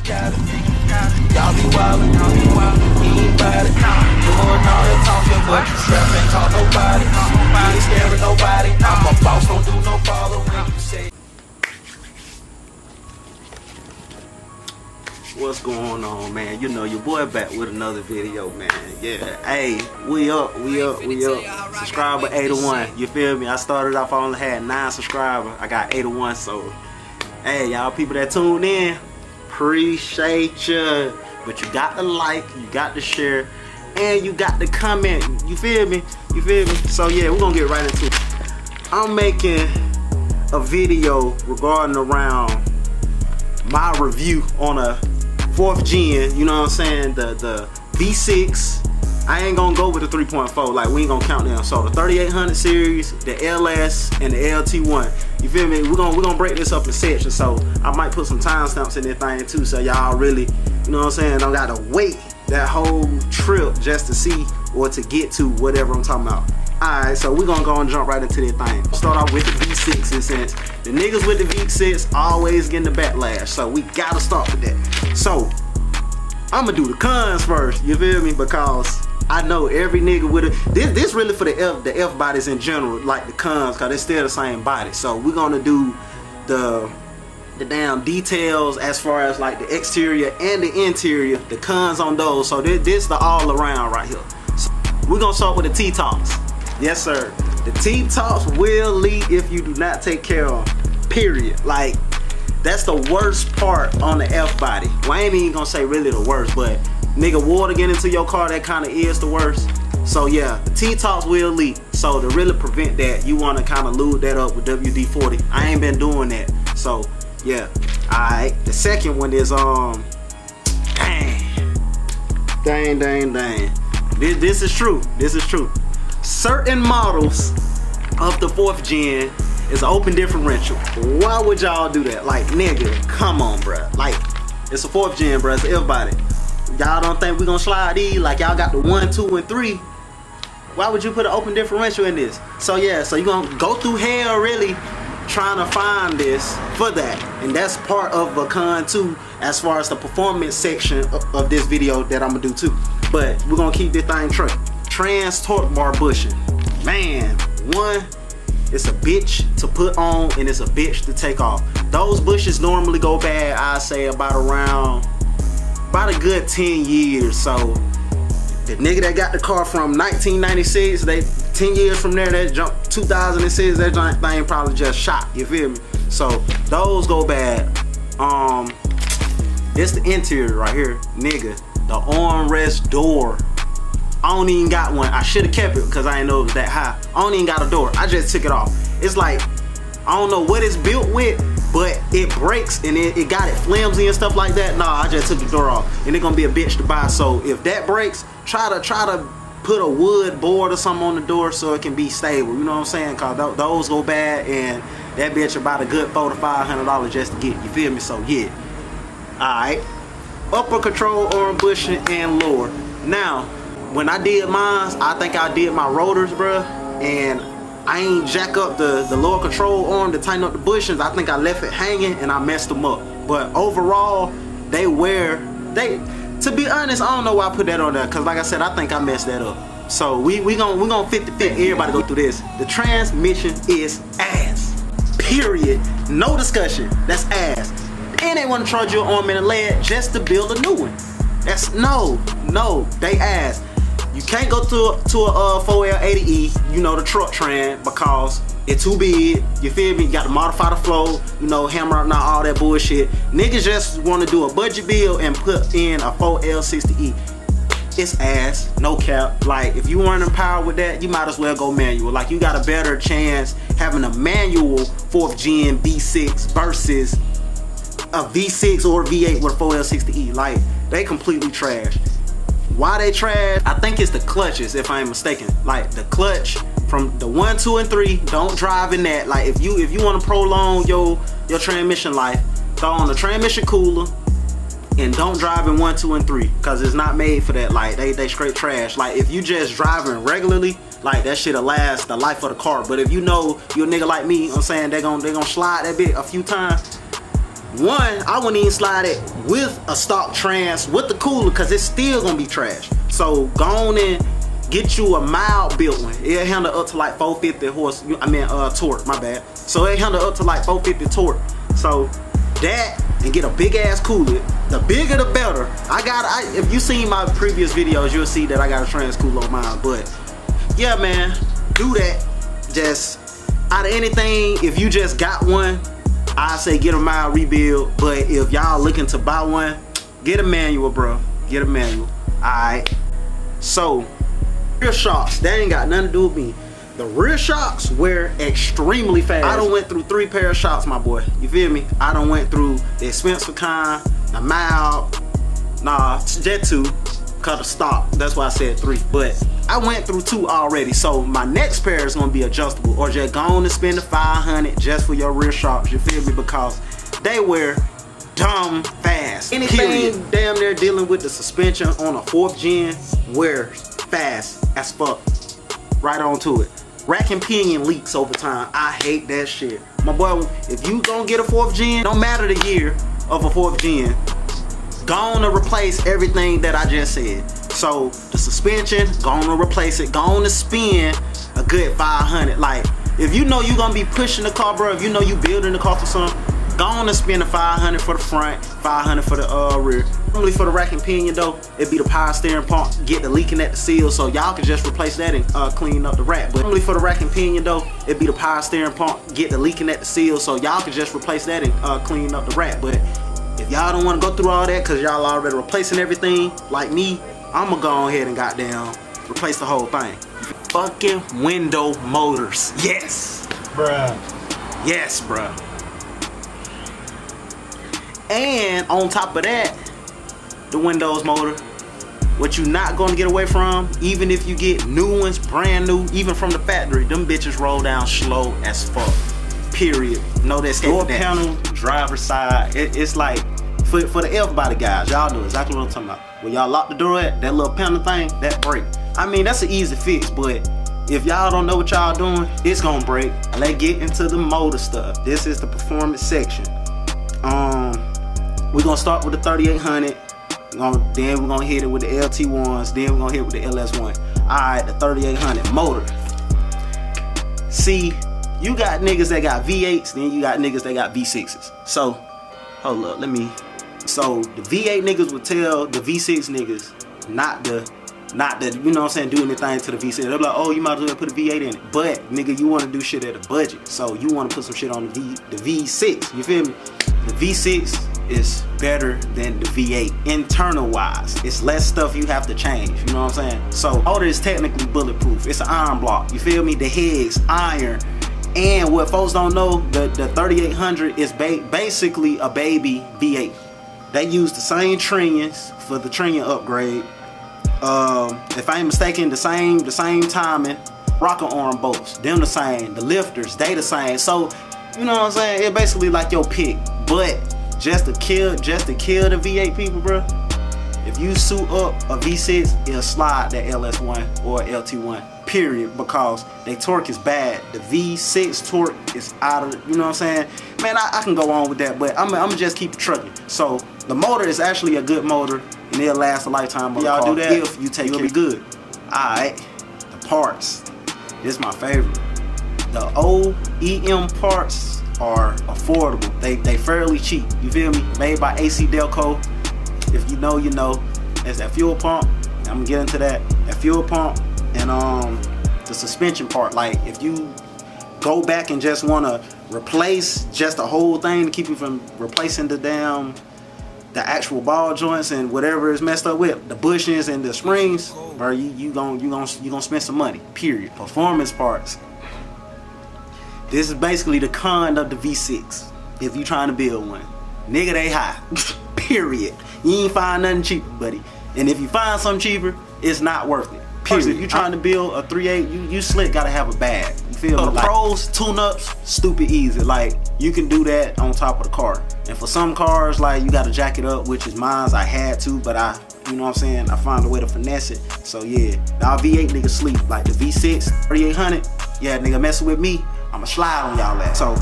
Y'all be wildin', he ain't bout it. Doing all that talking, but you strap ain't call nobody. You ain't scaring nobody. I'm a boss, don't do no follow when you say. What's going on, man? You know your boy back with another video, man. Yeah, hey, we up. Subscriber 81. You feel me? I started off, I only had 9 subscribers. I got 81, so hey, y'all people that tuned in, appreciate you. But you got to like, you got to share, and you got to comment. You feel me? You feel me? So yeah, we're gonna get right into it. I'm making a video regarding around my review on a 4th gen, you know what I'm saying, the V6. I ain't gonna go with the 3.4, like we ain't gonna count them. So the 3800 series, the LS, and the LT1. You feel me? We're gonna break this up in sections. So I might put some timestamps in this thing too, so y'all really, you know what I'm saying, don't gotta wait that whole trip just to see or to get to whatever I'm talking about. Alright, so we're gonna go and jump right into this thing. Start off with the V6 in sense. The niggas with the V6 always getting the backlash, so we gotta start with that. So I'm gonna do the cons first, you feel me? Because I know every nigga with a this really for the F bodies in general, like the cons, cause they're still the same body. So we're gonna do the damn details as far as like the exterior and the interior, the cons on those. So this the all around right here. So we're gonna start with the T-tops. Yes sir, the T-tops will leak if you do not take care of them, period. Like, that's the worst part on the F body. Well, I ain't even gonna say really the worst, but nigga, water get into your car, that kind of is the worst. So yeah, the T-tops will leak. So to really prevent that, you want to kind of lube that up with WD-40. I ain't been doing that. So yeah, alright. The second one is dang. This is true. This is true. Certain models of the 4th gen is an open differential. Why would y'all do that? Like, nigga, come on, bruh. Like, it's a 4th gen, bruh. It's an F body. Y'all don't think we gonna slide these? Like, y'all got the 1, 2, and 3. Why would you put an open differential in this? So yeah, so you gonna go through hell really trying to find this for that. And that's part of a con too, as far as the performance section of this video that I'm gonna do too. But we're gonna keep this thing straight. Trans torque bar bushing. Man, one, it's a bitch to put on and it's a bitch to take off. Those bushes normally go bad, I say about a good 10 years. So the nigga that got the car from 1996, 10 years from there, that jump 2006, that thing probably just shot, you feel me? So those go bad. This the interior right here, nigga. The armrest door. I don't even got one. I should have kept it because I didn't know it was that high. I don't even got a door. I just took it off. It's like, I don't know what it's built with, but it breaks and it got it flimsy and stuff like that. Nah, I just took the door off and it's gonna be a bitch to buy. So if that breaks, try to put a wood board or something on the door so it can be stable. You know what I'm saying? Cause those go bad and that bitch about a good $400 to $500 just to get. You feel me? So yeah. Alright. Upper control arm bushing and lower. Now, when I did mine, I think I did my rotors, bruh, and I ain't jack up the lower control arm to tighten up the bushings. I think I left it hanging and I messed them up. But overall, to be honest, I don't know why I put that on there, because like I said, I think I messed that up. So we gonna 50-50, everybody go through this. The transmission is ass, period. No discussion, that's ass. And they want to charge you an arm and a leg just to build a new one. That's no, they ass. You can't go to a 4L80E, you know, the truck trend, because it's too big. You feel me? You got to modify the flow, you know, hammer out all that bullshit. Niggas just want to do a budget build and put in a 4L60E. It's ass, no cap. Like, if you weren't empowered with that, you might as well go manual. Like, you got a better chance having a manual 4th gen V6 versus a V6 or a V8 with a 4L60E. Like, they completely trash. Why they trash? I think it's the clutches, if I ain't mistaken. Like, the clutch from the 1, 2, and 3, don't drive in that. Like, if you want to prolong your transmission life, throw on the transmission cooler and don't drive in 1, 2, and 3, because it's not made for that. Like, they straight trash. Like, if you just driving regularly, like, that shit'll last the life of the car. But if you know you're a nigga like me, you know what I'm saying, they gonna slide that bit a few times, one, I wouldn't even slide it with a stock trans with the cooler, because it's still gonna be trash. So go on and get you a mild built one. It'll handle up to like 450 torque, my bad. So it handle up to like 450 torque. So that, and get a big ass cooler. The bigger the better. If you seen my previous videos, you'll see that I got a trans cooler on mine. But yeah, man, do that. Just out of anything, if you just got one, I say get a mild rebuild. But if y'all looking to buy one, get a manual, bro. Get a manual. Alright. So rear shocks, that ain't got nothing to do with me. The rear shocks wear extremely fast. I done went through 3 pair of shocks, my boy. You feel me? I done went through the expensive kind, the mild, just 2, cause of stock. That's why I said 3. But I went through 2 already. So my next pair is gonna be adjustable, or just go on and spend the $500 just for your rear shocks. You feel me? Because they wear dumb fast. Anything damn near dealing with the suspension on a 4th gen wears fast as fuck. Right on to it. Rack and pinion leaks over time. I hate that shit. My boy, if you gonna get a 4th gen, don't matter the year of a 4th gen, go on to replace everything that I just said. So the suspension, go on to replace it. Go on to spend a good $500. Like, if you know you gonna be pushing the car, bro, if you know you building the car for something, go on and spend the $500 for the front, $500 for the rear. Normally for the rack and pinion though, it'd be the power steering pump, get the leaking at the seal, so y'all can just replace that and clean up the rack. But normally for the rack and pinion though, it'd be the power steering pump, get the leaking at the seal, so y'all can just replace that and clean up the rack. But if y'all don't want to go through all that, cause y'all already replacing everything, like me, I'ma go ahead and goddamn replace the whole thing. Fucking window motors. Yes. Bruh. Yes, bruh. And on top of that, the Windows motor, what you not gonna get away from, even if you get new ones, brand new, even from the factory, them bitches roll down slow as fuck. Period. No, that door panel, driver's side, it's like, for the Fbody guys, y'all know exactly what I'm talking about. When y'all lock the door at, that little panel thing, that break. I mean, that's an easy fix, but if y'all don't know what y'all doing, it's gonna break. Let's get into the motor stuff. This is the performance section. We're gonna start with the 3800. Then we're gonna hit it with the LT1s. Then we're gonna hit it with the LS1. Alright, the 3800 motor. See, you got niggas that got V8s, then you got niggas that got V6s. So, hold up, so the V8 niggas would tell the V6 niggas not to, you know what I'm saying, do anything to the V6. They're like, oh, you might as well put a V8 in it. But nigga, you want to do shit at a budget, so you want to put some shit on the V6. You feel me? The V6 is better than the V8 internal wise. It's less stuff you have to change. You know what I'm saying? So motor is technically bulletproof. It's an iron block. You feel me? The head's iron. And what folks don't know, the 3800 is basically a baby V8. They use the same trinions for the trinion upgrade. If I ain't mistaken, the same timing. Rocker arm bolts, them the same. The lifters, they the same. So, you know what I'm saying? It's basically like your pick. But just to kill the V8 people, bro, if you suit up a V6, it'll slide that LS1 or LT1, period, because they torque is bad. The V6 torque is out of, you know what I'm saying? Man, I can go on with that, but I'm gonna just keep trucking. So the motor is actually a good motor, and it'll last a lifetime on the car. Y'all do that if you take care. It'll be good. Alright, the parts. This is my favorite. The OEM parts are affordable. They fairly cheap. You feel me? Made by AC Delco. If you know, you know. There's that fuel pump. I'm gonna get into that. That fuel pump and the suspension part. Like if you go back and just wanna replace just the whole thing to keep you from replacing the actual ball joints and whatever is messed up with, the bushings and the springs, bro, you gonna spend some money. Period. Performance parts. This is basically the con of the V6. If you trying to build one, nigga, they high. Period. You ain't find nothing cheaper, buddy. And if you find something cheaper, it's not worth it. Period. If you trying to build a 3.8, you slick gotta have a bag. You feel me? The pros, tune-ups, stupid easy. Like you can do that on top of the car. And for some cars, like you gotta jack it up, which is mine. I had to, but you know what I'm saying, I found a way to finesse it. So yeah, our V8 niggas sleep. Like the V6 3800, yeah, nigga messing with me, I'ma slide on y'all ass. So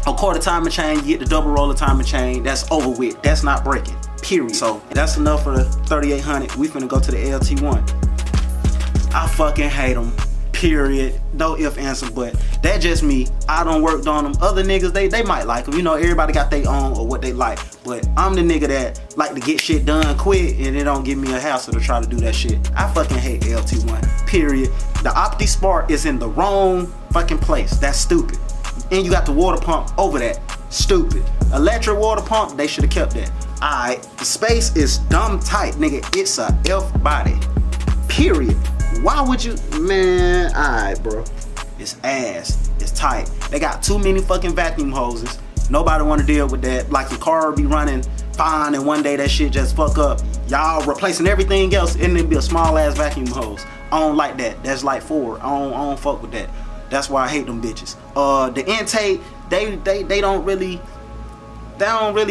a quarter timing chain, you get the double roller timing chain, that's over with. That's not breaking, period. So that's enough for the 3800. We finna go to the LT1. I fucking hate them, period. No if, answer, but. That just me. I done worked on them. Other niggas, they might like them. You know, everybody got their own or what they like. But I'm the nigga that like to get shit done quick and it don't give me a hassle to try to do that shit. I fucking hate LT1, period. The Opti Spark is in the wrong fucking place. That's stupid. And you got the water pump over that. Stupid. Electric water pump, they should have kept that. Alright, the space is dumb tight, nigga. It's a Fbody, period. Why would you, man? Alright, bro. It's ass. It's tight. They got too many fucking vacuum hoses. Nobody want to deal with that. Like your car be running fine and one day that shit just fuck up. Y'all replacing everything else and then be a small ass vacuum hose. I don't like that. That's like Ford. I don't fuck with that. That's why I hate them bitches. The intake, they don't really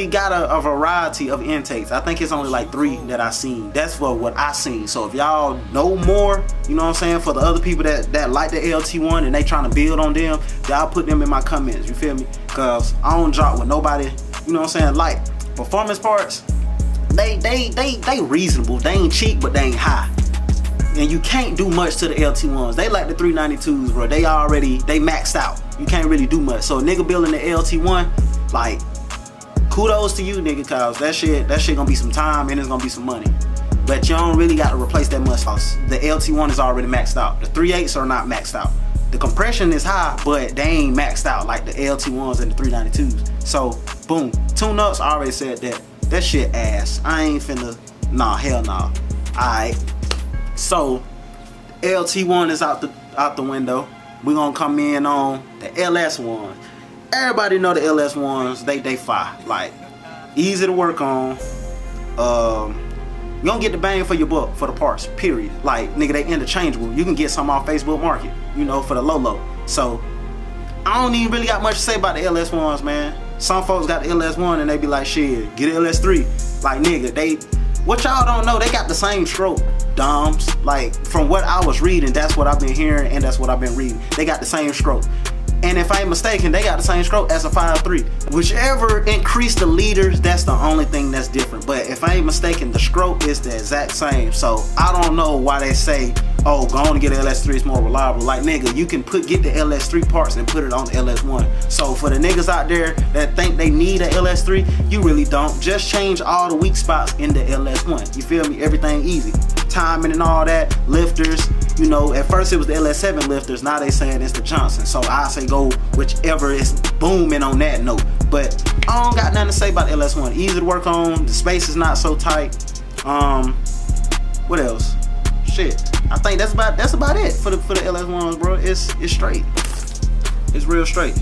got a variety of intakes. I think it's only like 3 that I seen. That's for what I seen. So if y'all know more, you know what I'm saying, for the other people that like the LT1 and they trying to build on them, y'all put them in my comments, you feel me? Cause I don't drop with nobody, you know what I'm saying, like performance parts, they reasonable. They ain't cheap, but they ain't high. And you can't do much to the LT1s. They like the 392s, bro. They maxed out. You can't really do much. So a nigga building the LT1, like, kudos to you, nigga, cause that shit gonna be some time and it's gonna be some money. But you don't really got to replace that much house. The LT1 is already maxed out. The 3.8s are not maxed out. The compression is high, but they ain't maxed out like the LT1s and the 392s. So, boom. Tune-ups, I already said that. That shit ass. I ain't finna, nah, hell nah. Alright. So, LT1 is out the window. We gonna come in on the LS1. Everybody know the LS1s, they fire. Like, easy to work on. You don't get the bang for your buck for the parts, period. Like, nigga, they interchangeable. You can get some off Facebook Market, you know, for the low. So, I don't even really got much to say about the LS1s, man. Some folks got the LS1 and they be like, shit, get an LS3. Like, nigga, what y'all don't know, they got the same stroke, doms. Like, from what I was reading, that's what I've been hearing and that's what I've been reading. They got the same stroke. And if I ain't mistaken, they got the same stroke as a 5.3. Whichever increased the liters, that's the only thing that's different. But if I ain't mistaken, the stroke is the exact same. So I don't know why they say, oh, go on and get an LS3, it's more reliable. Like, nigga, you can get the LS3 parts and put it on the LS1. So for the niggas out there that think they need an LS3, you really don't. Just change all the weak spots in the LS1. You feel me? Everything easy. Timing and all that, lifters. You know, at first it was the LS7 lifters, now they saying it's the Johnson. So I say go whichever is booming on that note. But I don't got nothing to say about the LS1. Easy to work on, the space is not so tight. What else? Shit. I think that's about it for the LS1s, bro. It's straight. It's real straight.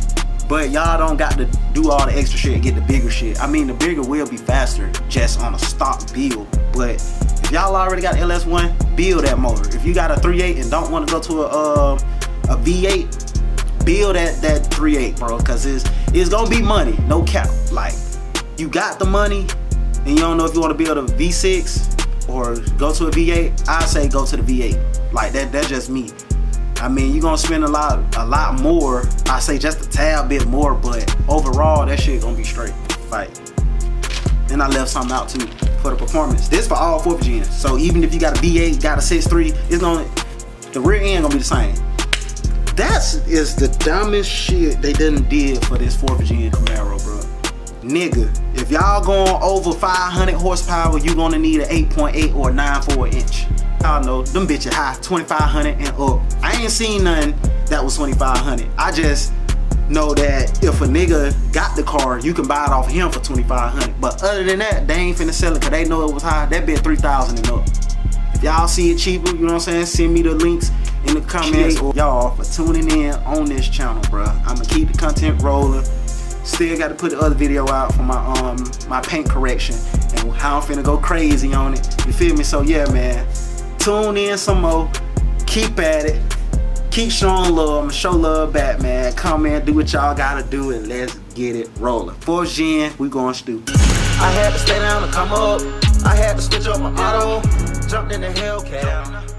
But y'all don't got to do all the extra shit and get the bigger shit. I mean, the bigger will be faster just on a stock build. But if y'all already got LS1, build that motor. If you got a 3.8 and don't want to go to a V8, build that 3.8, bro. Cause it's gonna be money, no cap. Like, you got the money and you don't know if you want to build a V6 or go to a V8, I say go to the V8. Like, that's just me. I mean, you're gonna spend a lot more. I say just a tad bit more, but overall, that shit gonna be straight. Like, and I left something out too for the performance. This for all 4th gens. So even if you got a V8, got a 6.3, the rear end gonna be the same. That is the dumbest shit they done did for this 4th gen Camaro, bro. Nigga, if y'all going over 500 horsepower, you gonna need an 8.8 or 9.4 inch. Y'all know them bitches high, 2,500 and up. I ain't seen nothing that was 2,500. I just know that if a nigga got the car, you can buy it off of him for 2,500. But other than that, they ain't finna sell it because they know it was high. That bit 3,000 and up. If y'all see it cheaper, you know what I'm saying, send me the links in the comments. Or y'all for tuning in on this channel, bro. I'ma keep the content rolling. Still got to put the other video out for my paint correction and how I'm finna go crazy on it. You feel me? So yeah, man. Tune in some more. Keep at it. Keep showing love. I'ma show love back, man. Comment, do what y'all gotta do, and let's get it rolling. 4th gen, we going stupid. I had to stay down to come up. I had to switch up my auto. Jumped in the Hellcat.